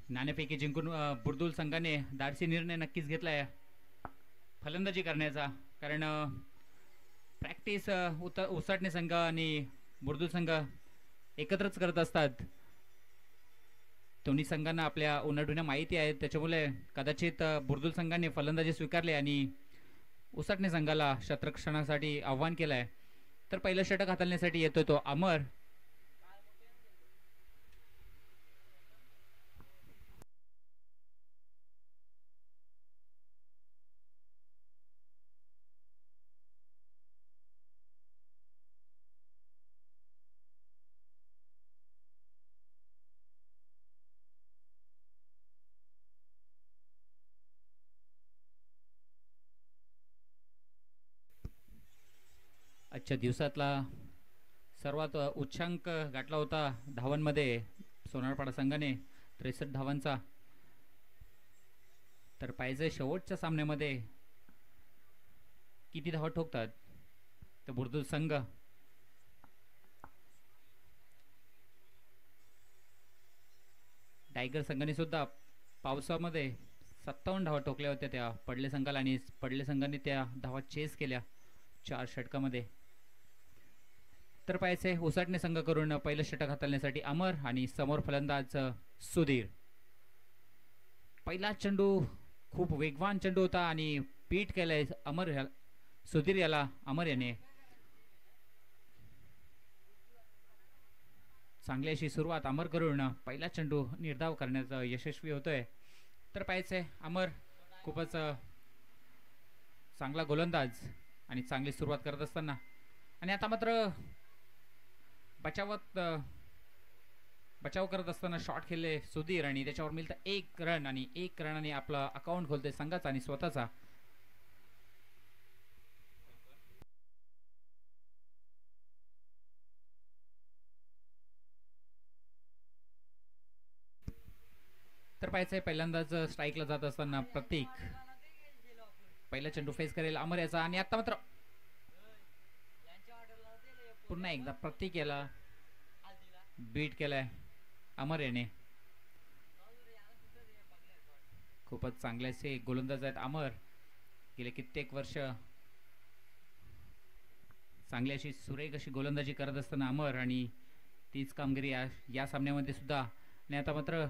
नाणेफेकी जिंकून बुर्दुल संघाने धाडसी निर्णय नक्कीच घेतलाय फलंदाजी करण्याचा. कारण प्रॅक्टिस उसाटणे संघ आणि बुर्दुल संघ एकत्रच करत असतात. दोन्ही संघांना आपल्या उन्हाढुण्या माहिती आहेत, त्याच्यामुळे कदाचित बुर्दुल संघाने फलंदाजी स्वीकारली आणि उसाटणे संघाला शतरक्षणासाठी आव्हान केलं आहे. तर पहिलं षटक हाताळण्यासाठी येतोय तो अमर. आजच्या दिवसातला सर्वात उच्चांक गाठला होता धावांमध्ये सोनारपाडा संघाने 63 धावांचा. तर पाहिजे शेवटच्या सामन्यामध्ये किती धावा ठोकतात तर बुर्दुल संघ. टायगर संघाने सुद्धा पावसामध्ये 57 धावा ठोकल्या होत्या त्या पडले संघाला आणि पडले संघाने त्या धावा चेस केल्या 4 षटकामध्ये. तर पाहायचे उसाटणे संघ करून पहिलं षटक हाताळण्यासाठी अमर आणि समोर फलंदाज सुधीर. पहिला चेंडू खूप वेगवान चेंडू होता आणि पीठ केलंय सुधीर याला अमर याने. चांगली अशी सुरुवात अमर करून पहिला चेंडू निर्धाव करण्याचा यशस्वी होतोय. तर पाहायचंय अमर खूपच चांगला गोलंदाज आणि चांगली सुरुवात करत असताना. आणि आता मात्र बचाव करत असताना शॉट खेळले सुधीर आणि त्याच्यावर मिळतं 1 रन आणि 1 रनाने आपला अकाउंट खोलते संघाचा आणि स्वतःचा. तर पाहायचंय पहिल्यांदाच स्ट्राईकला जात असताना प्रतीक पहिला चेंडू फेस करेल अमर याचा. आणि आता मात्र पुन्हा एकदा प्रतीक याला बीट केलाय अमर याने. खूपच चांगले असे गोलंदाज आहेत अमर. गेले कित्येक वर्ष चांगली अशी सुरेख अशी गोलंदाजी करत असताना अमर आणि तीच कामगिरी या सामन्यामध्ये सुद्धा. आणि आता मात्र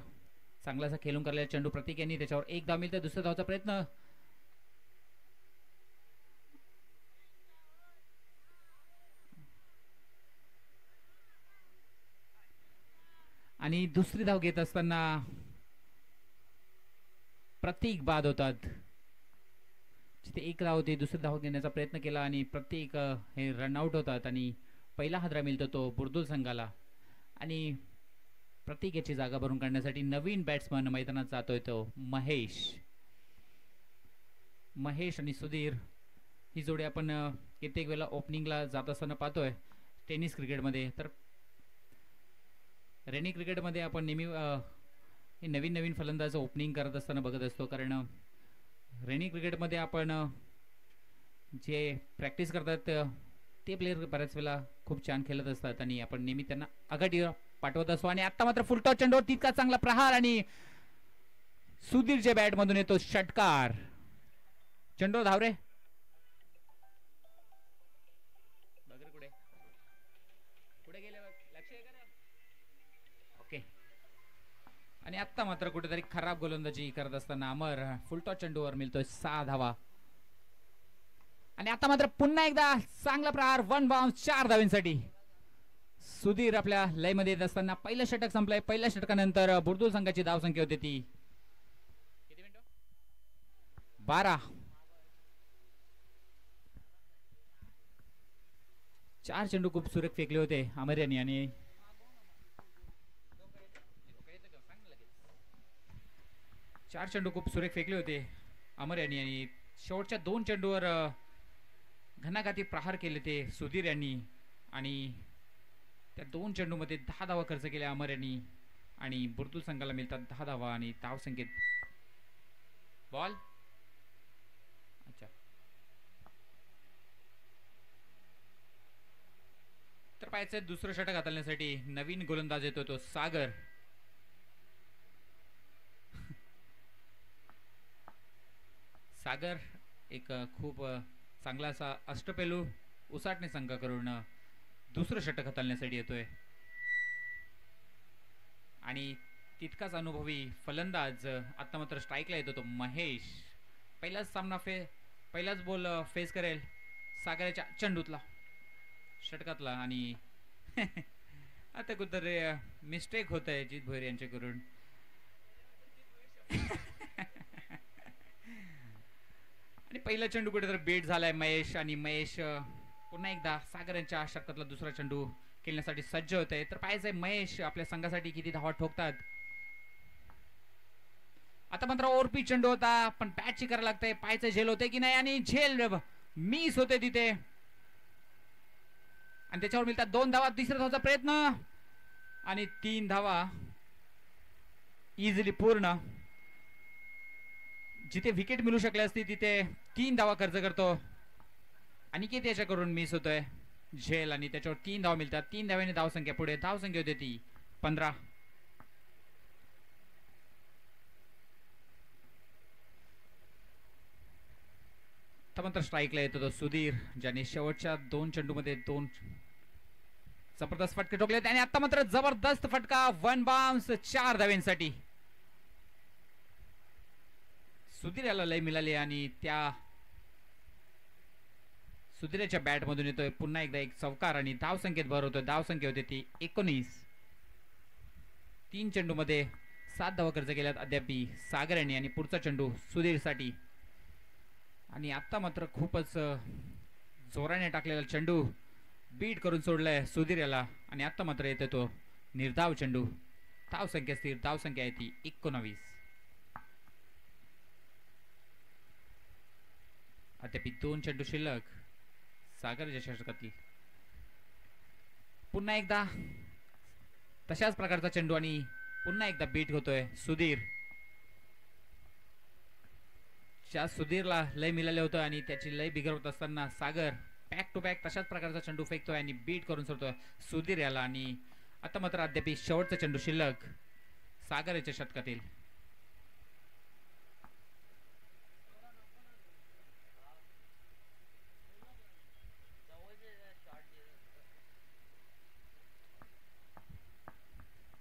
चांगलासा खेळून करलेला चेंडू प्रतीक यांनी त्याच्यावर 1 धाव मिळते. दुसऱ्या धावचा प्रयत्न आणि दुसरी धाव घेत असताना प्रतीक बाद होतात. जिथे 1 धाव होती दुसरी धाव घेण्याचा प्रयत्न केला आणि प्रतीक हे रनआउट होतात आणि पहिला हादरा मिळतो तो बुर्दुल संघाला. आणि प्रतीक याची जागा भरून काढण्यासाठी नवीन बॅट्समन मैदानात जातोय तो महेश आणि सुधीर. ही जोडी आपण कित्येक वेळा ओपनिंगला जात असताना पाहतोय टेनिस क्रिकेटमध्ये. तर रेनी क्रिकेटमध्ये आपण नेहमी हे नवीन फलंदाज ओपनिंग करत असताना बघत असतो. कारण रेनी क्रिकेटमध्ये आपण जे प्रॅक्टिस करतात ते प्लेयर बऱ्याच वेळा खूप छान खेळत असतात आणि आपण नेहमी त्यांना आघाडीवर पाठवत असतो. आणि आता मात्र फुलटॉस चेंडूवर तितका चांगला प्रहार आणि सुधीरच्या बॅट मधून येतो षटकार. चेंडू धावरे कुठे गेले लक्ष आहे का. ओके. आणि आता मात्र कुठेतरी खराब गोलंदाजी करत असताना अमर फुलटॉस चेंडूवर मिळतोय 6 धावा. आणि आता मात्र पुन्हा एकदा चांगला प्रहार 1 बाउन्स 4 धावांसाठी. सुधीर आपल्या लय मध्ये येत असताना पहिलं षटक संपलंय. पहिल्या षटकानंतर बुर्दुल संघाची धाव संख्या होती ती 12. 4 चेंडू खूप सुरेख फेकले होते अमर यांनी आणि 4 चेंडू खूप सुरेख फेकले होते अमर यांनी आणि शेवटच्या 2 चेंडूवर घणाघाती प्रहार केले ते सुधीर यांनी. आणि त्या 2 चेंडूमध्ये 10 धावा खर्च केल्या अमर यांनी आणि बुर्दुल संघाला मिळतात 10 धावा आणि धाव संख्येत बॉल. अच्छा. तर पाहायचं दुसरं षटक हाताळण्यासाठी नवीन गोलंदाज येतो तो सागर. सागर एक खूप चांगला असा अष्टपैलू उसाटणे संघ करून दुसरं षटक हाताळण्यासाठी येतोय आणि तितकाच अनुभवी फलंदाज आता मात्र स्ट्राईकला येतो तो महेश. पहिलाच सामना पहिलाच बॉल फेस करेल सागराच्या चेंडूतला षटकातला आणि आता कुठतरी मिस्टेक होत आहे जित भोईर यांच्याकडून. आणि पहिला चेंडू कुठेतरी बेट झालाय महेश आणि महेश पुन्हा एकदा सागर यांच्या षटकातला दुसरा चेंडू खेळण्यासाठी सज्ज होत आहे. तर पाहायचंय महेश आपल्या संघासाठी किती धावा ठोकतात. आता मात्र ओरपी चेंडू होता पण बॅटची करायला लागतंय. पाहायचं झेल होते की नाही आणि झेल मिस होते तिथे आणि त्याच्यावर मिळतात 2 धावा. तिसऱ्या धावाचा प्रयत्न आणि 3 धावा इझिली पूर्ण. जिथे विकेट मिळू शकले असती तिथे 3 धावा खर्च करतो आणि किती त्याच्याकडून मिस होतोय झेल आणि त्याच्यावर 3 धावा मिळतात. 3 धाव्याने धावसंख्या पुढे. धावसंख्या होते ती 15. मात्र स्ट्राईकला येतो तो सुधीर ज्याने शेवटच्या 2 चेंडूमध्ये 2 जबरदस्त फटके ठोकले आणि आता मात्र जबरदस्त फटका 1 बाउन्स 4 धाव्यांसाठी. सुधीर याला लय मिळाली आणि त्या सुधीरच्या बॅट मधून येतोय पुन्हा एकदा एक चौकार आणि धावसंख्येत भर होतोय. धावसंख्या होती ती 19. 3 चेंडू मध्ये 7 धावा खर्च केल्यात अद्याप सागर यांनी आणि पुढचा चेंडू सुधीर साठी आणि आता मात्र खूपच जोराने टाकलेला चेंडू बीट करून सोडलाय सुधीर याला आणि आता मात्र येते तो निर्धाव चेंडू. धावसंख्या स्थिर. धावसंख्या आहे ती 19. अद्याप 2 चेंडू शिल्लक सागरच्या षटकातील. पुन्हा एकदा तशाच प्रकारचा चेंडू आणि पुन्हा एकदा बीट होतोय सुधीर. ज्या सुधीरला लय मिळाले होतं आणि त्याची लय बिघर होत असताना सागर बॅक टू बॅक तशाच प्रकारचा चेंडू फेकतोय आणि बीट करून सोडतोय सुधीर याला आणि आता मात्र अद्याप शेवटचा चेंडू शिल्लक सागरच्या षटकातील.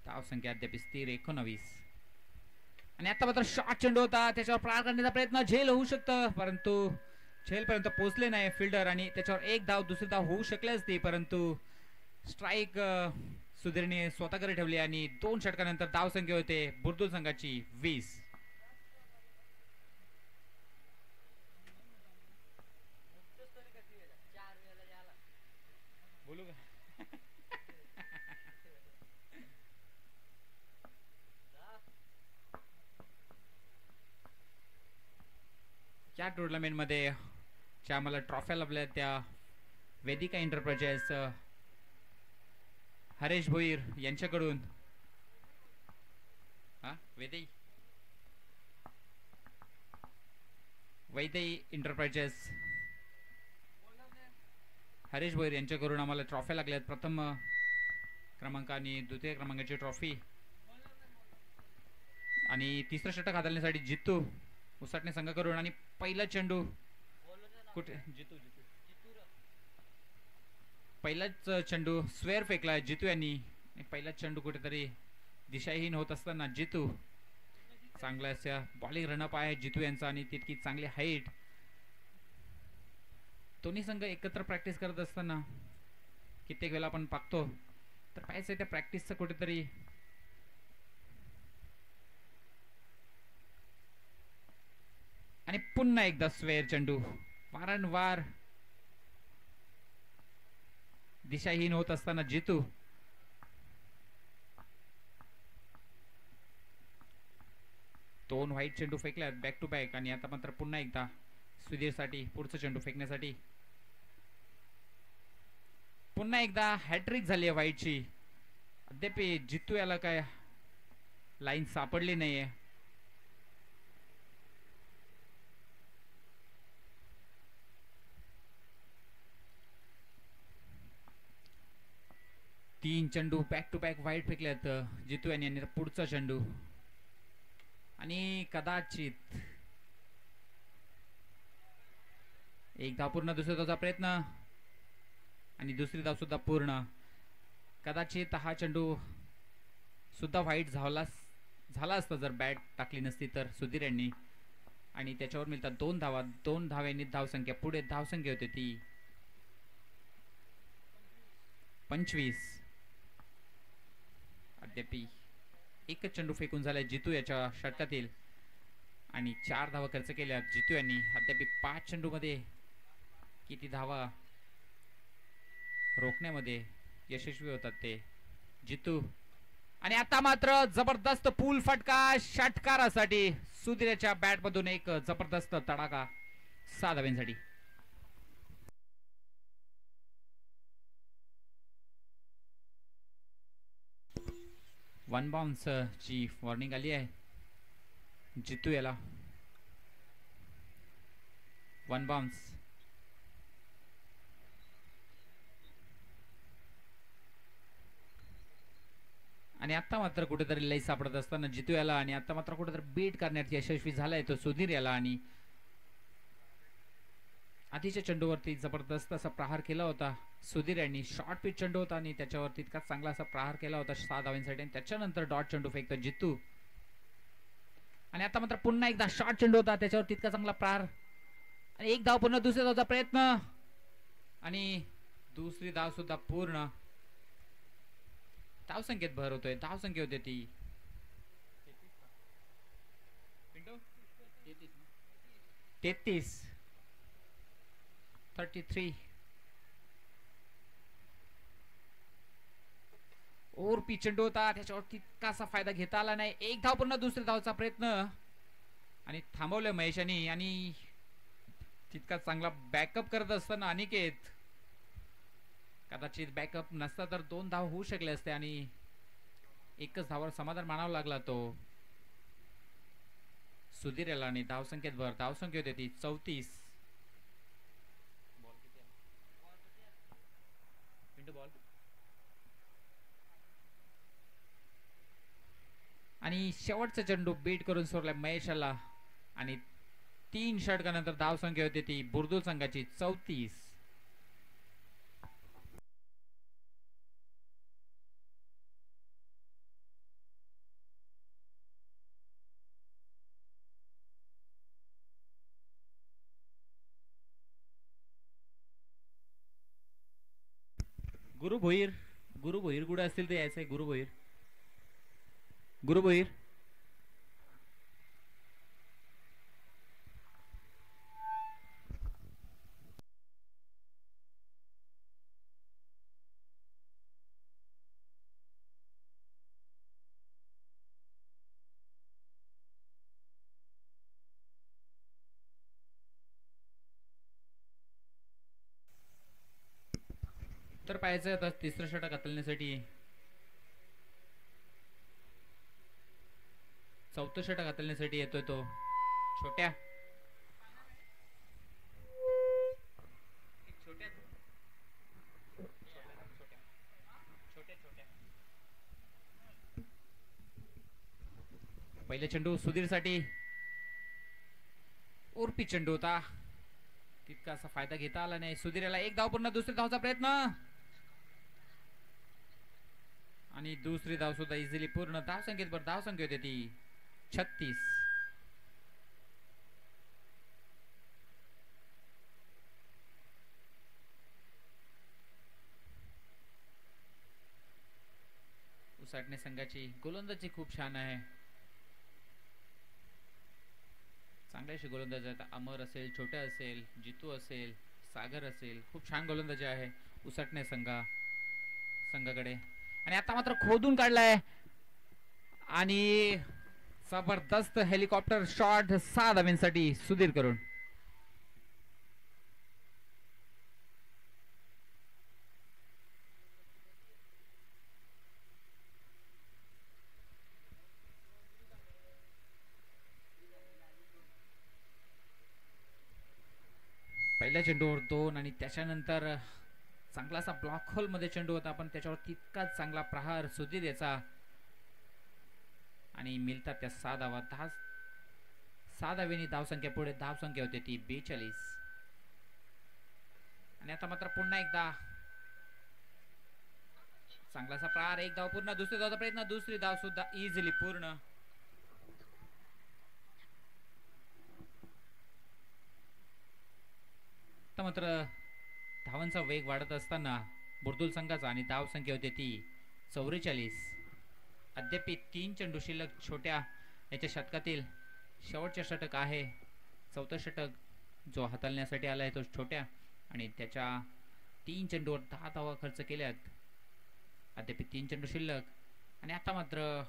धावसंख्या अद्याप स्थिर 19 आणि आता मात्र शॉर्ट चेंडू होता त्याच्यावर पार करण्याचा प्रयत्न. झेल होऊ शकतं परंतु झेल पर्यंत पोहोचले नाही फिल्डर आणि त्याच्यावर एक धाव दुसरी धाव होऊ शकली असती परंतु स्ट्राईक सुधीरने स्वतःकडे ठेवली आणि 2 षटकानंतर धावसंख्या होते बुर्दुल संघाची 20. बोलू का या टुर्नामेंट मध्ये ज्या आम्हाला ट्रॉफ्या लाभल्या त्या वेदिका एंटरप्राइजेस हरेश भोईर यांच्याकडून वैदई एंटरप्राइजेस हरेश भोईर यांच्याकडून आम्हाला ट्रॉफ्या लागल्यात. प्रथम क्रमांक आणि द्वितीय क्रमांकाची ट्रॉफी आणि तिसरं षटक हाताळण्यासाठी जितू उसाटणे संघ करून आणि पहिला चेंडू कुठे पहिलाच चेंडू स्वेअर फेकला जितू यांनी. पहिला चेंडू कुठेतरी दिशाहीन होत असताना जितू चांगला असा बॉलिंग रनअप आहे जितू यांचा आणि तितकी चांगली हाईट. दोन्ही संघ एकत्र प्रॅक्टिस करत असताना कित्येक वेळा आपण पाहतो तर पाहायचं त्या प्रॅक्टिसचं कुठेतरी आणि पुन्हा एकदा स्वेअर चेंडू वारंवार दिशाहीन होत असताना जितू दोन व्हाईट चेंडू फेकल्यात बॅक टू बॅक आणि आता मात्र पुन्हा एकदा सुधीर साठी पुढचा चेंडू फेकण्यासाठी पुन्हा एकदा हॅट्रिक झाली आहे व्हाईटची. अद्याप जितू याला काय लाईन सापडली नाहीये. तीन चेंडू बॅक टू बॅक व्हाईट फेकल्यात जितू यांनी. पुढचा चेंडू आणि कदाचित एक धाव पूर्ण, दुसऱ्या धावचा प्रयत्न आणि दुसरी धाव सुद्धा पूर्ण. कदाचित हा चेंडू सुद्धा व्हाईट झाला असता जर बॅट टाकली नसती तर सुधीर यांनी. आणि त्याच्यावर मिळतात 2 धावा. 2 धाव्यांनी धावसंख्या पुढे. धावसंख्या होते ती 25. अद्यापी एकच चेंडू फेकून झालाय जितू याच्या षटकातील आणि 4 धावा खर्च केल्या जितू यांनी. अद्यापी 5 चेंडू मध्ये किती धावा रोखण्यामध्ये यशस्वी होतात ते जितू. आणि आता मात्र जबरदस्त पूल फटका षटकारासाठी. सुधीरच्या बॅट मधून एक जबरदस्त तडाखा 6 धाव्यांसाठी. वन बाउन्स ची वॉर्निंग आली आहे जितू याला. One bounce. आणि आता मात्र कुठेतरी लई सापडत असताना जितू याला आणि आता मात्र कुठेतरी बीट करण्यात यशस्वी झालाय तो सुधीर याला. आणि आधीच्या चेंडूवरती जबरदस्त असा प्रहार केला होता सुधीर यांनी. शॉर्ट पिच चेंडू होता आणि त्याच्यावरती इतका चांगला असा प्रहार केला होता 6 धावांसाठी. त्याच्यानंतर डॉट चेंडू फेकतो जितू. आणि आता मात्र पुन्हा एकदा शॉर्ट चेंडू होता त्याच्यावर तितका चांगला प्रहार आणि एक धाव पूर्ण. दुसऱ्या धावचा प्रयत्न आणि दुसरी धाव सुद्धा पूर्ण. धावसंख्येत भर होतोय. धावसंख्या होते ती 33. 33. ओर पी चेंडू होता त्याच्यावर तितकासा फायदा घेता आला नाही. एक धाव पूर्ण. दुसऱ्या धावचा प्रयत्न आणि थांबवलं महेशानी. आणि तितका चांगला बॅकअप करत असताना अनिकेत कदाचित बॅकअप नसता तर 2 धाव होऊ शकले असते आणि एकच धावावर समाधान मानावं लागला तो सुधीर याला. आणि धावसंख्येत भर. धावसंख्या होती ती 34. आणि शेवटचा चेंडू बीट करून सोडलाय महेशाला. आणि 3 षटकानंतर धावसंख्या होती ती बुर्दुल संघाची 34. गुरु भोईर कुठे असतील ते यायचंय. गुरु भोईर तर पाहायचं आता तिसरं षटक हाताळण्यासाठी. चौथं षटक हाताळण्यासाठी येतोय तो छोट्या. पहिले चेंडू सुधीर साठी. उर्पी चेंडू होता तितका असा फायदा घेता आला नाही सुधीरला. एक धाव पूर्ण. दुसरी धावचा प्रयत्न आणि दुसरी धाव सुद्धा इझिली पूर्ण. धावसंख्येत भर. धावसंख्या होती ती 36. उसाटणे संघाची गोलंदाजी खूप छान आहे. चांगल्याशी गोलंदाज आहेत. अमर असेल, छोट्या असेल, जितू असेल, सागर असेल, खूप छान गोलंदाजी आहे उसाटणे संघाकडे. आणि आता मात्र खोदून काढलाय आणि जबरदस्त हेलिकॉप्टर शॉट 6 धावांसाठी सुधीर करून. पहिल्या चेंडूवर 2 आणि त्याच्यानंतर चांगला असा ब्लॉक होल मध्ये चेंडू होता पण त्याच्यावर तितकाच चांगला प्रहार सुधीर याचा आणि मिळतात त्या 6 धावा. 6 धावेनी धावसंख्या पुढे. धावसंख्या होते ती 42. आणि आता मात्र पुन्हा एकदा चांगलासा प्रहार, एक धाव पूर्ण, दुसरी धावचा प्रयत्न, दुसरी धाव सुद्धा इझिली पूर्ण. आता मात्र धावांचा वेग वाढत असताना बुर्दुल संघाचा आणि धाव संख्या होते ती 44. अद्याप 3 चेंडू शिल्लक. छोट्या याच्या षटकातील शेवटचे षटक आहे, चौथं षटक जो हाताळण्यासाठी आला आहे तो छोट्या, आणि त्याच्या 3 चेंडूवर 10 धावा खर्च केल्यात. अद्याप 3 चेंडू शिल्लक. आणि आता मात्र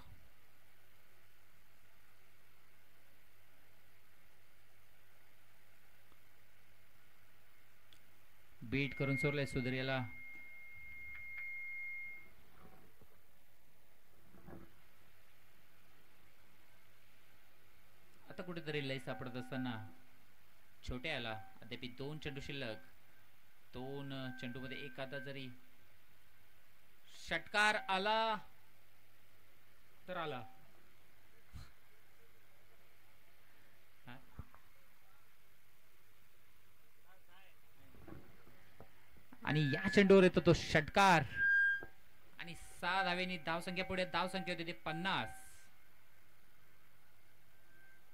बीट करून सोडलाय सुधीर याला. आता कुठेतरी लय सापडत असताना छोट्या याला अद्याप 2 चेंडू शिल्लक. 2 चेंडू मध्ये एखादा जरी षटकार आला तर आला. आणि या चेंडूवर येतो तो षटकार आणि 6 धावेनी धावसंख्या पुढे. धावसंख्या होती ती 50.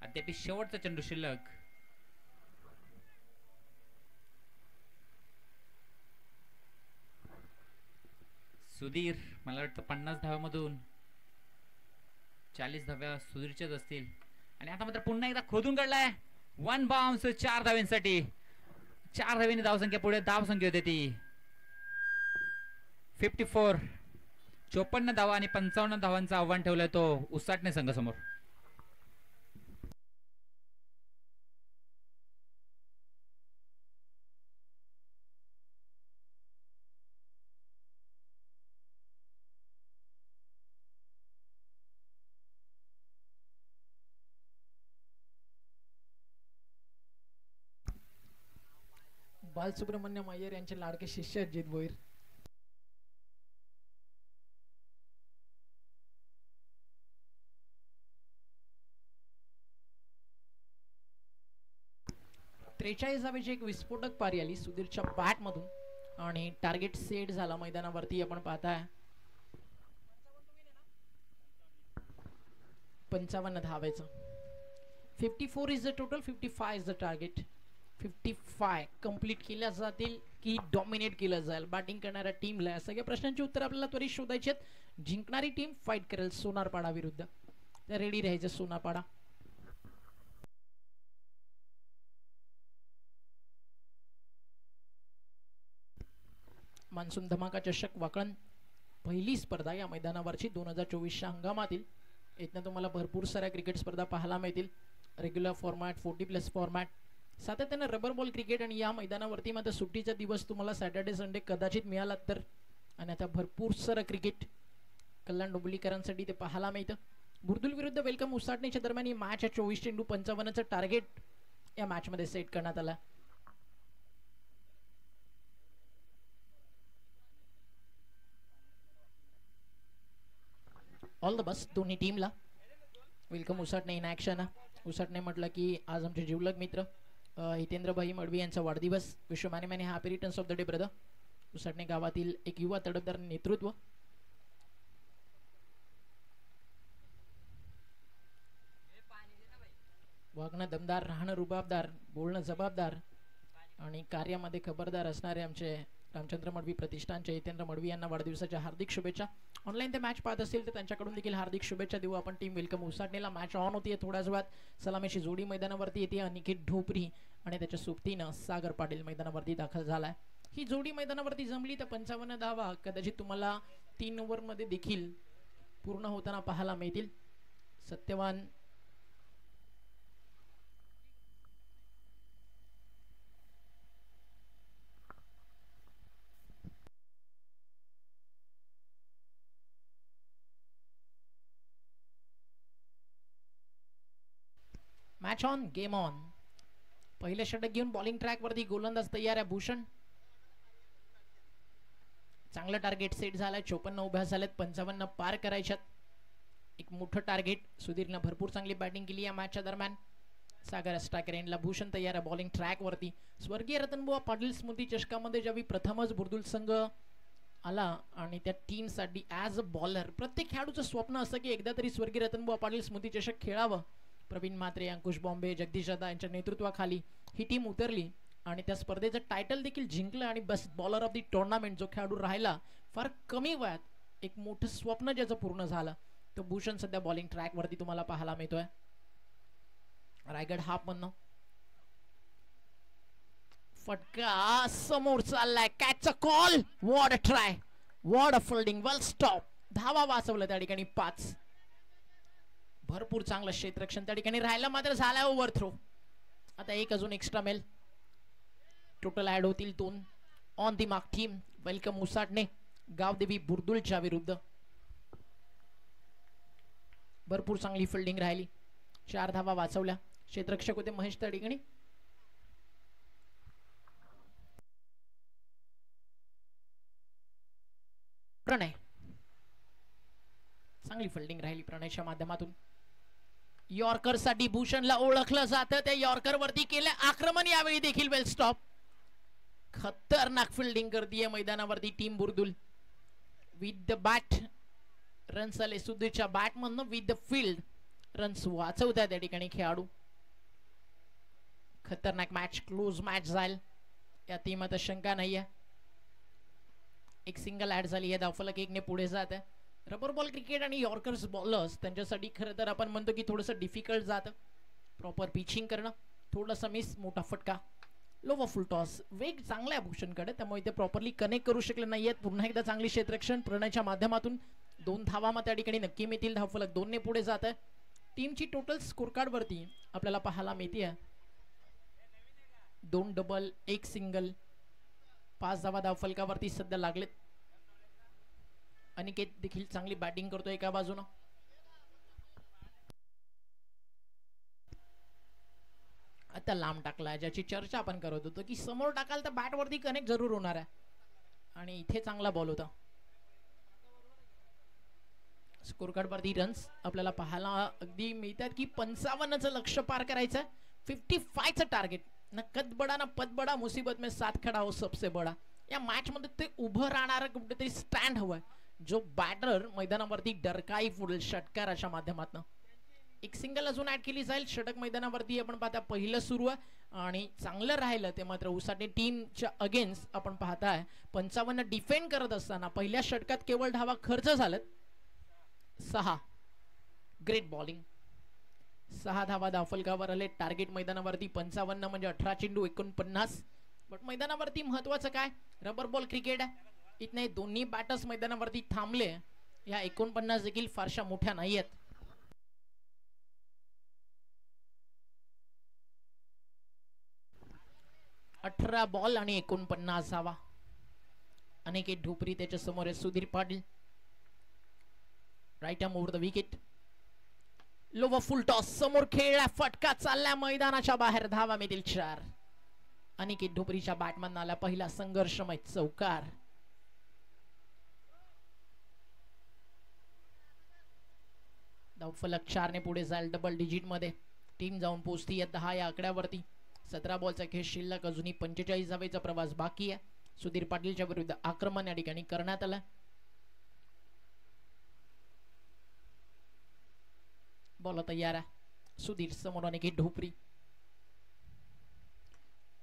अद्याप शेवटचा चेंडू शिल्लक. सुधीर, मला वाटतं 50 धाव्यामधून 40 धाव्या सुधीरच्याच असतील. आणि आता मात्र पुन्हा एकदा खोदून काढलाय. 1 बाउन्स 4 धाव्यांसाठी. 4 धावेनी धावसंख्या पुढे. धावसंख्या होती ती 54. 54 धावा आणि 55 धावांचं आव्हान ठेवलंय तो उसाटणे संघासमोर. बालसुब्रमण्यम अय्यर यांचे लाडके शिष्य अजित भोईर. त्रेचाळीसावीची एक विस्फोटक पारी आली सुधीरच्या बॅट मधून आणि टार्गेट सेट झाला मैदानावरती. आपण पाहताय 55 धावायचं. 54 is the total, 55 is the target. 55 complete केल्या जातील की डॉमिनेट केलं जाईल बॅटिंग करणाऱ्या टीमला, या सगळ्या प्रश्नांची उत्तर आपल्याला त्वरित शोधायची आहेत. जिंकणारी टीम फाईट करेल सोनारपाडा विरुद्ध. त्या रेडी राहायचं सोनारपाडा. मान्सून धमाका चषक वाकळण पहिली स्पर्धा या मैदानावरची 2024च्या हंगामातील. इथनं तुम्हाला भरपूर साऱ्या क्रिकेट स्पर्धा पाहायला मिळतील. रेग्युलर फॉर्मॅट, 40+ फॉर्मॅट, सातत्याने रबर बॉल क्रिकेट. आणि या मैदानावरती मात्र सुट्टीचा दिवस तुम्हाला सॅटर्डे संडे कदाचित मिळाला तर. आणि आता भरपूर सारं क्रिकेट कल्याण डोंबिवलीकरांसाठी ते पाहायला मिळतं. बुर्दुल विरुद्ध वेलकम उसाटणीच्या दरम्यान ही मॅच 24 चेंडू 55चं टार्गेट या मॅचमध्ये सेट करण्यात आला. ऑल द बेस्ट दोन्ही टीमला. Welcome Usatane in action. Usatane म्हटलं की आज आमचे जिवलग मित्र हितेंद्र भाई मडवी यांचा वाढदिवस. Wish many many happy returns of the day brother. Usatane गावातील एक युवा तडफदार नेतृत्व. वागणं दमदार, राहणं रुबाबदार, बोलणं जबाबदार आणि कार्यामध्ये खबरदार असणारे आमचे रामचंद्र मडवी प्रतिष्ठानचे हितेंद्र मडवी यांना वाढदिवसाच्या हार्दिक शुभेच्छा. ऑनलाईन ते मॅच पाहत असतील तर त्यांच्याकडून देखील हार्दिक शुभेच्छा देऊ आपण. टीम वेलकम उसाटणेला मॅच ऑन होतीये. थोड्याच वेळात सलामीची जोडी मैदानावरती येते. अनिकेत ढोपरी आणि त्याच्या सोबतीनं सागर पाटील मैदानावरती दाखल झालाय. ही जोडी मैदानावरती जमली तर 55 धावा कदाचित तुम्हाला 3 ओव्हरमध्ये देखील पूर्ण होताना पाहायला मिळतील. Satyavan match on game on. पहिले षटक घेऊन बॉलिंग ट्रॅक वरती गोलंदाज तयार आहे भूषण. चांगलं टार्गेट सेट झालंय. 54 उभ्या झाल्यात, 55 पार करायच्यात. एक मोठं टार्गेट. सुधीरनं भरपूर चांगली बॅटिंग केली या मॅचच्या दरम्यान. सागर स्ट्रायकर एंडला भूषण तयार आहे बॉलिंग ट्रॅक वरती. स्वर्गीय रतनबुवा पाटील स्मृती चषकामध्ये ज्यावेळी प्रथमच बुर्दुल संघ आला आणि त्या टीमसाठी ॲज अ बॉलर प्रत्येक खेळाडूचं स्वप्न असतं की एकदा तरी स्वर्गीय रतनबुवा पाटील स्मृती चषक खेळावं. प्रवीण म्हात्रे, अंकुश बॉम्बे, जगदीश दादा यांच्या नेतृत्वाखाली ही टीम उतरली आणि त्या स्पर्धेचं टायटल देखील जिंकलं आणि best bowler of the tournament जो खेळाडू राहिला फार कमी वयात एक मोठं स्वप्न ज्याचं पूर्ण झालं तो भूषण सध्या बॉलिंग ट्रॅक वरती तुम्हाला पाहायला मिळतोय. रायगड हाफ म्हणणं फटका समोर चाललाय catch a call. What a try, what a fielding, well stop. धावा वाचवलं त्या ठिकाणी 5. भरपूर चांगलं क्षेत्ररक्षण त्या ठिकाणी राहिलं मात्र झालाय ओव्हर थ्रो. आता एक अजून एक्स्ट्रा मेल टोटल ऍड होतील 2 on the mark team. Welcome Usatane Gavdevi बुर्दुलच्या विरुद्ध. भरपूर चांगली फिल्डिंग राहिली, 4 धावा वाचवल्या. क्षेत्ररक्षक होते महेश त्या ठिकाणी. प्रणय चांगली फिल्डिंग राहिली प्रणयच्या माध्यमातून. यॉर्कर साठी भूषणला ओळखलं जातं, त्या यॉर्कर वरती केलं आक्रमण. यावेळी देखील वेल स्टॉप. खतरनाक फिल्डिंग करतीये मैदानावरती team Burdul. With the bat runs आले सुधीरच्या बॅट मधनं, विथ द फील्ड रन्स वाचवतात त्या ठिकाणी खेळाडू. खतरनाक मॅच, क्लोज मॅच जाईल या टीमात शंका नाहीये. एक सिंगल ऍड झाली आहे, धावफलक 1 ने पुढे जात आहे. रबर बॉल क्रिकेट आणि यॉर्कर्स बॉलर्स त्यांच्यासाठी खरं तर आपण म्हणतो की थोडंसं डिफिकल्ट जातं. प्रॉपर पिचिंग करणं, थोडासा मिस, मोठा फटका. लोवर फुल टॉस, वेग चांगला आहे भूषणकडे त्यामुळे ते प्रॉपरली कनेक्ट करू शकले नाहीयेत. पुन्हा एकदा चांगली क्षेत्ररक्षण प्रणयच्या माध्यमातून 2 धावा मग त्या ठिकाणी नक्की मिळतील. धावफलक 2 ने पुढे जात आहे. टीमची टोटल स्कोर कार्ड वरती आपल्याला पाहायला मिळते 2 डबल 1 सिंगल, 5 धावा धावफलकावरती सध्या लागलेत. अनिकेत देखील चांगली बॅटिंग करतो एका बाजूनं. आता लांब टाकलाय ज्याची चर्चा आपण करत होतो की समोर टाकाल तर बॅट वरती कनेक्ट जरूर होणार आहे आणि इथे चांगला बॉल होता. स्कोर कार्ड वरती रन्स आपल्याला पाहायला अगदी मिळतात की 55चं लक्ष्य पार करायचं. 55चं टार्गेट. ना कद बडा ना पद बडा, मुसीबत में साथ खडा हो सबसे बडा. या मॅच मध्ये ते उभं राहणार कुठेतरी स्टँड हवंय जो बॅटर मैदानावरती डरकाई फुडेल षटकाराच्या माध्यमातून. एक सिंगल अजून ऍड केली जाईल. षटक मैदानावरती आपण पाहता पहिलं सुरू आहे आणि चांगलं राहिलं ते मात्र उसाटणे टीमच्या अगेन्स्ट आपण पाहताय 55 डिफेंड करत असताना पहिल्या षटकात केवळ धावा खर्च झालेत 6. Great bowling. 6 धावा धावफलकावर आले. टार्गेट मैदानावरती 55 म्हणजे 18 चेंडू 49. बट मैदानावरती महत्वाचं काय, रबर बॉल क्रिकेट आहे. इथने दोन्ही बॅटर्स मैदानावरती थांबले. या 49 देखील फारशा मोठ्या नाहीयेत. 18 बॉल आणि 49 धावा. अनिकेत ढोपरी त्याच्या समोर आहे. Sudhir Patil right arm over the wicket. Lower full toss समोर खेळला, फटका चालला मैदानाच्या बाहेर. धावा मिळतील 4. अनिकेत ढोपरीच्या बॅटमॅन आला पहिला संघर्षमय चौकार. धावफलक 4 ने पुढे जाईल. डबल डिजिट मध्ये टीम जाऊन पोहोचती आहे 10 या आकड्यावरती. 17 बॉलचा खेळ शिल्लक, अजूनही 45 धावेचा प्रवास बाकी आहे. सुधीर पाटीलच्या विरुद्ध आक्रमण या ठिकाणी करण्यात आलं. बॉल तयार आहे. सुधीर समोर अनिकेत ढोपरी.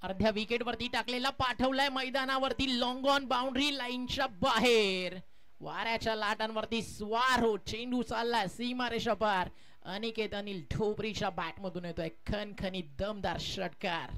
अर्ध्या विकेट वरती टाकलेला पाठवलाय मैदानावरती लॉंग ऑन बाउंड्री लाईनच्या बाहेर. वाऱ्याच्या लाटांवरती स्वार हो चेंडू चाललाय सीमारेषा पार. अनिकेत अनिल ढोपरीच्या बॅट मधून येतोय खणखणीत दमदार षटकार.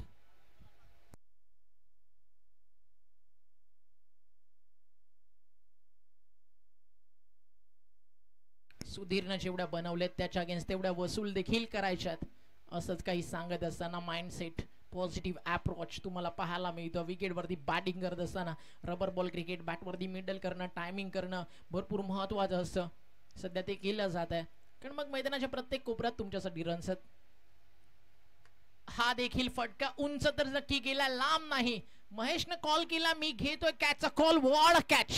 सुधीरनं जेवढ्या बनवलेत त्याच्या अगेन्स्ट तेवढ्या वसूल देखील करायच्यात असंच काही सांगत असताना माइंडसेट पॉझिटिव्ह अप्रोच तुम्हाला पाहायला मिळतं. विकेट वरती बॅटिंग करत असताना रबर बॉल क्रिकेट बॅट वरती मिडल करणं, टायमिंग करणं भरपूर महत्वाचं असतं. सध्या ते केलं जात आहे कारण मग मैदानाच्या प्रत्येक कोपऱ्यात तुमच्यासाठी रन्स आहेत. हा देखील फटका उंच तर नक्की केला, लांब नाही. महेशने कॉल केला, मी घेतोय कॅचचा कॉल. वॉड कॅच,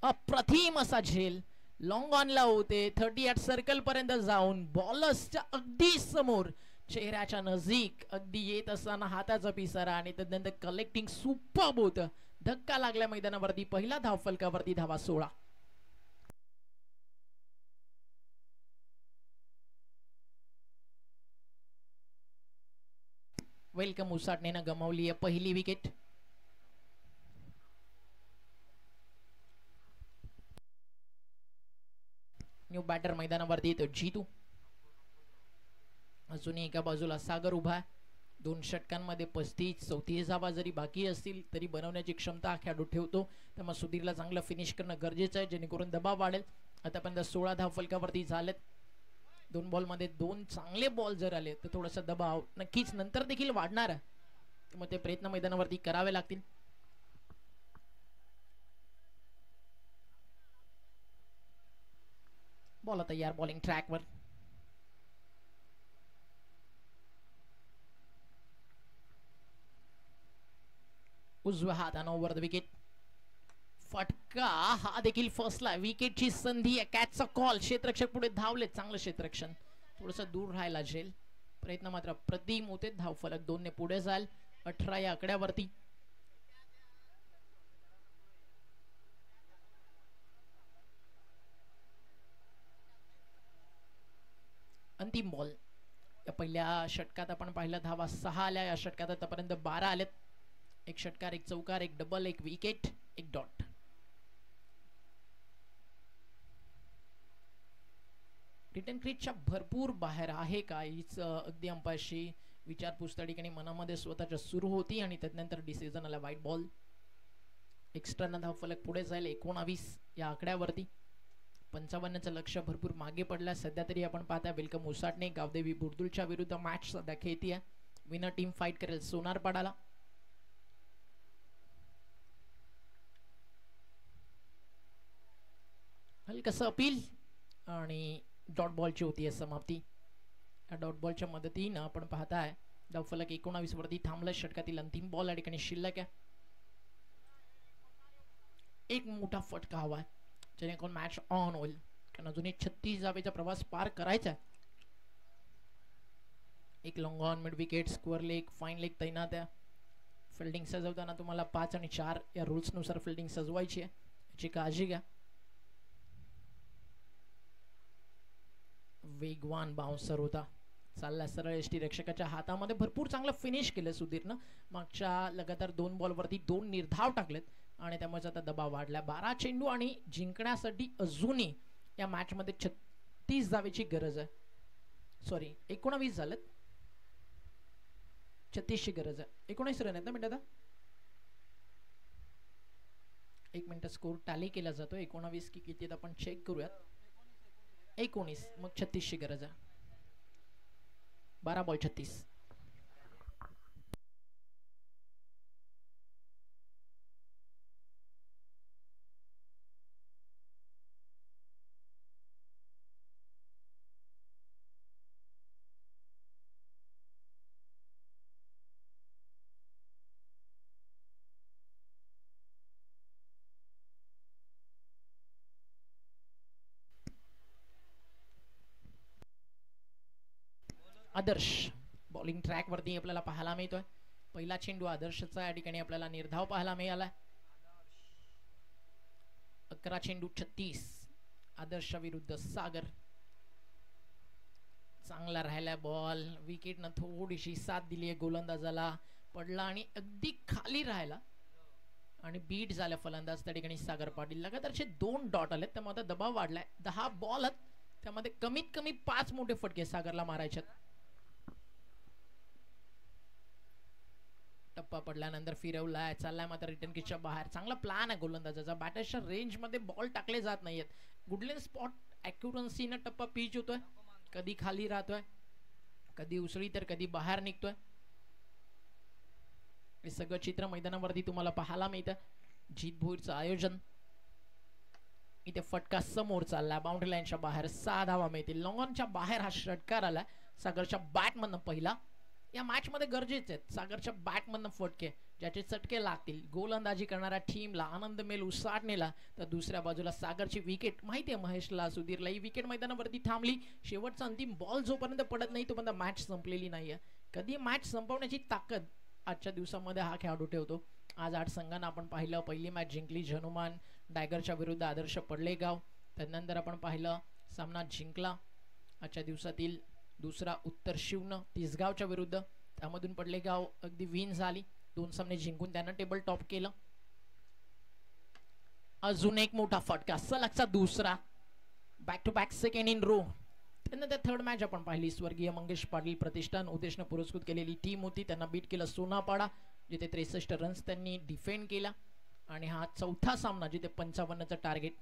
अप्रतिम असा झेल. लॉंग ऑनला होते 38 सर्कल पर्यंत जाऊन बॉलर्सच्या अगदी समोर चेहऱ्याच्या नजीक अगदी येत असताना हाताचा पिसारा आणि त्यानंतर कलेक्टिंग सुपर्ब होतं. धक्का लागल्या मैदानावरती. पहिला धाव फलकावरती धावा 16. वेलकम उसाटणेनं गमावली आहे पहिली विकेट. न्यू बॅटर मैदानावरती येतो जीतू. अजूनही एका बाजूला सागर उभा आहे. 2 षटकांमध्ये 35-34 धावा जरी बाकी असतील तरी बनवण्याची क्षमता खेळाडू ठेवतो. त्यामुळे सुधीरला चांगलं फिनिश करणं गरजेचं आहे जेणेकरून दबाव वाढेल. आतापर्यंत 16 धाव फलकावरती झालेत. 2 बॉलमध्ये 2 चांगले बॉल जर आले तर थोडासा दबाव नक्कीच नंतर देखील वाढणार आहे. त्यामुळे ते प्रयत्न मैदानावरती करावे लागतील. बॉल तयार बॉलिंग ट्रॅकवर. उजव्या हातानं ओव्हर द विकेट. फटका हा देखील फसला. विकेटची संधी आहे. कॅचचा कॉल. क्षेत्ररक्षक पुढे धावले. चांगलं क्षेत्ररक्षण. थोडस दूर राहायला झेल. प्रयत्न मात्र प्रतिम होते. धाव फलक 2 ने पुढे जाईल. 18 या आकड्यावरती. अंतिम बॉल. या पहिल्या षटकात आपण पाहिलं धावा 6 आल्या. या षटकात आतापर्यंत 12 आलेत. 1 षटकार, 1 चौकार, 1 डबल, 1 विकेट, 1 डॉट. रिटर्न क्रीजच्या भरपूर बाहेर आहे का हीच अगदी अंपायरशी विचारपूस त्या ठिकाणी मनामध्ये स्वतःच्या सुरू होती आणि त्यानंतर डिसिजन आला व्हाईट बॉल. एक्स्ट्रा धाव फलक पुढे जाईल 19 या आकड्यावरती. 55चं लक्ष भरपूर मागे पडला सध्या तरी. आपण पाहता वेलकम उसाटणे गावदेवी बुर्दुलच्या विरुद्ध मॅच सध्या खेळतीये. विनर टीम फाईट करेल सोनारपाडाला. हलकसं अपील आणि डॉट बॉलची होती समाप्ती. या डॉट बॉलच्या मदतीनं आपण पाहताय धाव फलक 19 वरती थांबला. षटकातील अंतिम बॉल या ठिकाणी शिल्लक आहे. एक मोठा फटका हवाय जेणेकरून मॅच ऑन होईल. कारण अजूनही 36 धावेचा प्रवास पार करायचा आहे. एक long on mid wicket square leg fine leg तैनात आहे. फिल्डिंग सजवताना तुम्हाला 5 आणि 4 या रूल्स नुसार फिल्डिंग सजवायची आहे. याची काळजी घ्या. वेगवान बाउन्सर होता. चालला सरळ एसटी रक्षकाच्या हातामध्ये. भरपूर चांगलं फिनिश केलं सुधीरनं. मागच्या लगातार 2 बॉलवरती 2 निर्धाव टाकलेत आणि त्यामुळे आता दबाव वाढला. 12 चेंडू आणि जिंकण्यासाठी अजूनही या मॅच मध्ये 36 धावेची गरज आहे. सॉरी 19 झालेत. 36 ची गरज आहे. 19 रन आहेत ना मिनिट. आता 1 मिनिट स्कोर टॅली केला जातो. 19 की किती आपण चेक करूयात. 19 मग 36 ची गरज आहे. 12 बॉल 36. आदर्श बॉलिंग ट्रॅक वरती आपल्याला पाहायला मिळतोय. पहिला चेंडू आदर्शचा या ठिकाणी आपल्याला निर्धाव पाहायला मिळाला. 11 चेंडू 36. आदर्श विरुद्ध सागर. चांगला राहिला बॉल. विकेटनं थोडीशी साथ दिली आहे गोलंदाजाला. पडला आणि अगदी खाली राहिला आणि बीट झाला फलंदाज त्या ठिकाणी सागर पाटील. लगातारचे 2 डॉट आलेत त्यामुळे आता दबाव वाढलाय. 10 बॉल आहेत त्यामध्ये कमीत कमी 5 मोठे फटके सागरला मारायचे. टप्पा पडल्यानंतर फिरवलाय. चाललाय मात्र रिटर्न किटच्या बाहेर. चांगला प्लॅन आहे गोलंदाजाचा. बॅटर्सच्या रेंज मध्ये बॉल टाकले जात नाहीयेत. गुडलेन स्पॉट ॲक्युरन्सीनं टप्पा पिच होतोय. कधी खाली राहतोय, कधी उसळी तर कधी बाहेर निघतोय. हे सगळं चित्र मैदानावरती तुम्हाला पाहायला मिळतं. जीत भोईरचं आयोजन. इथे फटका समोर चालला. बाउंड्री लाईनच्या बाहेर 6 धावा मिळतील. लॉंगॉनच्या बाहेर हा षटकार आला सागरच्या बॅटमधनं पहिला. या मॅच मध्ये गरजेचे आहेत. सागरच्या बॅट मधनं फटके, ज्याचे चटके लागतील गोलंदाजी करणाऱ्या टीमला आनंद मिळेल उसाटणीला. तर दुसऱ्या बाजूला सागरची विकेट, माहिती आहे महेशला सुधीरला, ही विकेट मैदानावरती थांबली. शेवटचा अंतिम बॉल जोपर्यंत पडत नाही तोपर्यंत मॅच संपलेली नाहीये. कधी मॅच संपवण्याची ताकद आजच्या दिवसामध्ये हा खेळाडू ठेवतो. आज 8 संघांना आपण पाहिलं. पहिली मॅच जिंकली हनुमान डायगरच्या विरुद्ध आदर्श पडलेगाव. त्यानंतर आपण पाहिलं सामना जिंकला आजच्या दिवसातील दुसरा उत्तर शिवनं तिसगावच्या विरुद्ध. त्यामधून पडलेगाव अगदी विन झाली. 2 सामने जिंकून त्यानं टेबल टॉप केलं. अजून एक मोठा फटका, सलगचा दुसरा, back to back second in row. त्यानंतर थर्ड मॅच आपण पाहिली. स्वर्गीय मंगेश पाटील प्रतिष्ठान उद्देशनं पुरस्कृत केलेली टीम होती. त्यांना बीट केलं सोनापाडा, जिथे 63 रन्स त्यांनी डिफेंड केला. आणि हा चौथा सामना जिथे 55चं टार्गेट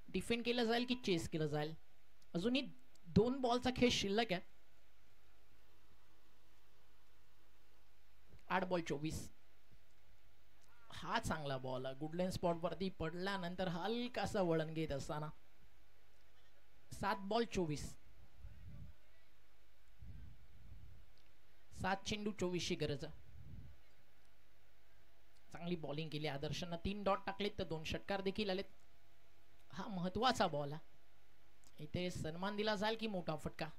डिफेंड केलं जाईल की चेस केलं जाईल. अजूनही 2 बॉलचा खेळ शिल्लक आहे. 8 बॉल 24. हा चांगला बॉल आहे. गुडलँड स्पॉट वरती पडल्यानंतर हलकासा वळण घेत असताना 7 बॉल 24. 7 चेंडू 24ची गरज आहे. चांगली बॉलिंग केली आदर्शनं. 3 डॉट टाकलेत तर 2 षटकार देखील आलेत. हा महत्वाचा बॉल आहे. इथे सन्मान दिला जाईल की मोठा फटका.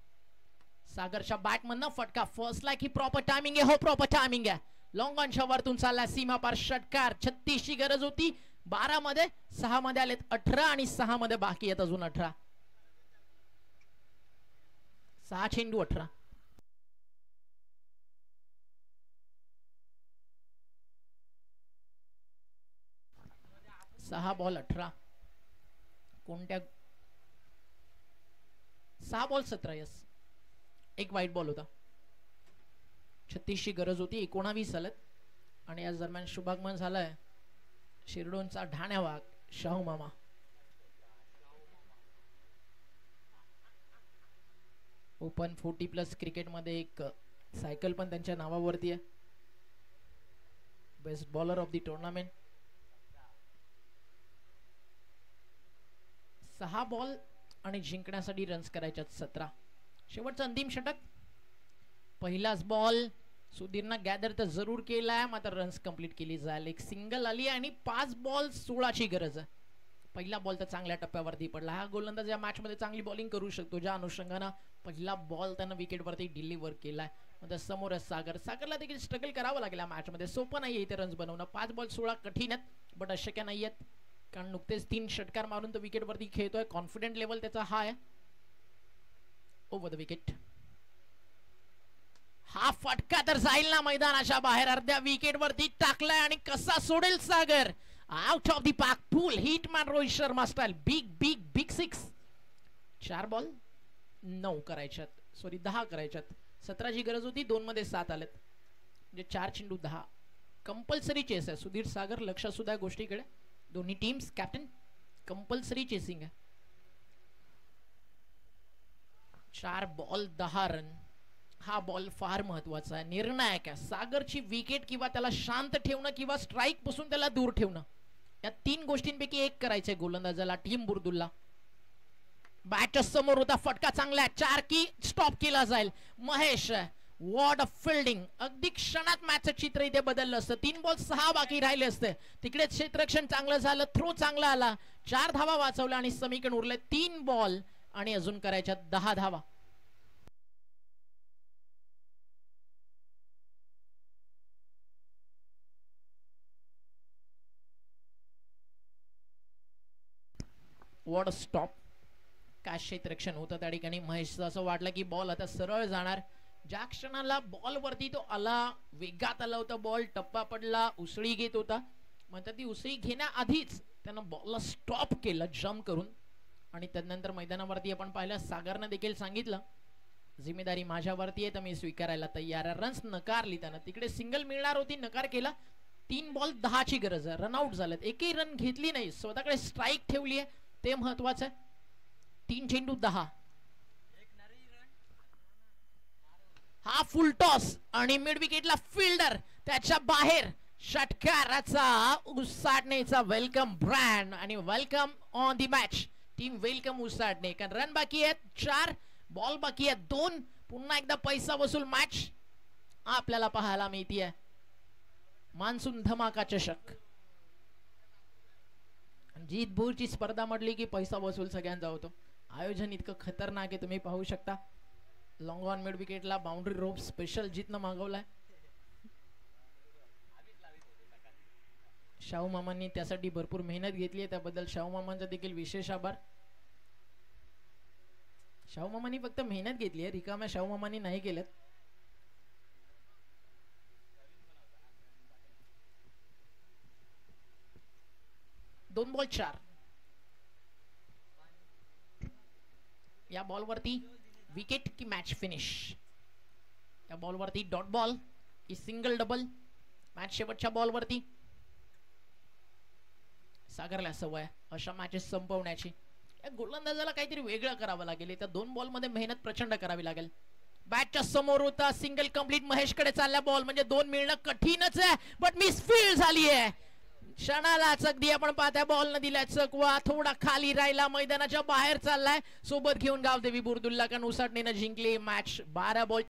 सागरच्या बॅट मधनं फटका, फर्स्टला की प्रॉपर टायमिंग आहे. हो प्रॉपर टायमिंग आहे. लॉंग ऑनच्या वरतून चालला सीमा पार षटकार. 36ची गरज होती. 12 मध्ये 6 मध्ये आलेत 18 आणि 6 मध्ये बाकी आहेत अजून 18. 6 चेंडू 18. 6 बॉल 18. कोणत्या 6 बॉल 17. यस, एक वाईट बॉल होता. 36ची गरज होती. 19 आलेत. आणि या दरम्यान शुभागमन झालाय शिरडोनचा ढाण्या वाघ शाहू मामा. ओपन 40+ क्रिकेट मध्ये एक सायकल पण त्यांच्या नावावरती आहे. Best bowler of the tournament. 6 ball आणि जिंकण्यासाठी रन्स करायच्यात 17. शेवटचं अंतिम षटक. पहिलाच बॉल सुधीरनं गॅदर तर जरूर केलाय, मात्र रन्स कंप्लीट केली जाईल. एक सिंगल आली आणि 5 बॉल 16ची गरज आहे. पहिला बॉल तर चांगल्या टप्प्यावरती पडला. हा गोलंदाज या मॅच मध्ये चांगली बॉलिंग करू शकतो. ज्या अनुषंगानं पहिला बॉल त्यानं विकेटवरती डिलिव्हर केलाय. मात्र समोर सागरला देखील स्ट्रगल करावं लागेल या मॅच मध्ये. सोपं नाही इथे रन्स बनवणं. 5 बॉल 16 कठीण आहेत, बट अशक्य नाही आहेत. कारण नुकतेच 3 षटकार मारून तो विकेटवरती खेळतोय. कॉन्फिडेंट लेवल त्याचा हाय. Over the wicket. हा फटका तर जाईल ना मैदानाच्या बाहेर. अर्ध्या विकेट वरती टाकलाय आणि कसा सोडेल Sagar. Out of the park pull hitman Rohit Sharma style. Big big big 6. 4 ball 9 करायच्यात, सॉरी 10 करायच्यात. 17ची गरज होती. 2 मध्ये 7 आलेत, म्हणजे 4 चेंडू 10. कंपल्सरी चेस आहे. सुधीर सागर लक्ष सुद्धा या गोष्टीकडे. दोन्ही टीम्स कॅप्टन कंपल्सरी चेसिंग आहे. 4 बॉल 10 रन. हा बॉल फार महत्वाचा आहे, निर्णायक आहे. सागरची विकेट किंवा त्याला शांत ठेवणं किंवा स्ट्राईक पासून त्याला दूर ठेवणं, या 3 गोष्टींपैकी एक करायचंय गोलंदाजाला टीम बुर्दुलला. बॅट समोर होता. फटका चांगला आहे. 4 की स्टॉप केला जाईल. Mahesh what of fielding. अगदी क्षणात मॅचचं चित्र इथे बदललं असतं. 3 बॉल 6 बाकी राहिले असते. तिकडे क्षेत्ररक्षण चांगलं झालं, थ्रो चांगला आला, 4 धावा वाचवल्या आणि समीकरण उरले 3 बॉल आणि अजून करायच्या 10 धावा. What a stop. काय क्षेत्ररक्षण होतं त्या ठिकाणी. महेश असं वाटलं की बॉल आता सरळ जाणार. ज्या क्षणाला बॉल वरती तो आला, वेगात आला होता बॉल, टप्पा पडला, उसळी घेत होता. म्हणतात ती उसळी घेण्याआधीच त्यानं बॉलला स्टॉप केलं जम्प करून. आणि त्यानंतर मैदानावरती आपण पाहिलं सागरनं देखील सांगितलं जिम्मेदारी माझ्यावरती आहे तर मी स्वीकारायला तयार आहे. रन्स नकारली त्यानं. तिकडे सिंगल मिळणार होती, नकार केला. 3 बॉल 10ची गरज आहे. रनआउट झालेत. एकही रन घेतली नाही, स्वतःकडे स्ट्राईक ठेवली आहे, ते महत्वाचं आहे. 3 चेंडू 10. हा फुल टॉस आणि मिड विकेटला फिल्डर त्याच्या बाहेर. षटकाराचा उसाटणेचा वेलकम ब्रँड आणि welcome on the match. Team welcome Usatane. कारण रन बाकी आहेत 4, बॉल बाकी आहेत 2. पुन्हा एकदा पैसा वसूल मॅच. आपल्याला पाहायला मिळतीये. मान्सून धमाका चषक. जीत भूरची स्पर्धा म्हटली की पैसा वसूल सगळ्यांचा होतो. आयोजन इतकं खतरनाक आहे, तुम्ही पाहू शकता. लॉंग ऑन मिड विकेटला बाउंड्री रोप स्पेशल जीतनं मागवलाय. शाहू मामांनी त्यासाठी भरपूर मेहनत घेतली आहे, त्याबद्दल शाहू मामांचा देखील विशेष आभार. शाहू मामांनी फक्त मेहनत घेतली आहे, रिकाम्या शाहू मामांनी नाही केलं. दोन बॉल 4. या बॉल वरती विकेट की मॅच फिनिश. या बॉल वरती डॉट बॉल की सिंगल डबल. मॅच शेवटच्या बॉल वरती. सागरला सवय अशा मॅचेस संपवण्याची. या गोलंदाजाला काहीतरी वेगळं करावं लागेल. त्या 2 बॉल मध्ये मेहनत प्रचंड करावी लागेल. बॅटच्या समोर होता सिंगल कंप्लीट. महेशकडे चालला बॉल, म्हणजे 2 मिळणं कठीणच आहे, बट मिसफील्ड झाली आहे. क्षणालाच अगदी आपण पाहत्या बॉल न दिल्या चकवा थोडा खाली राहिला, मैदानाच्या बाहेर चाललाय. सोबत घेऊन गावदेवी बुर्दुल्ला का उसाटणीनं जिंकली मॅच. 12 बॉल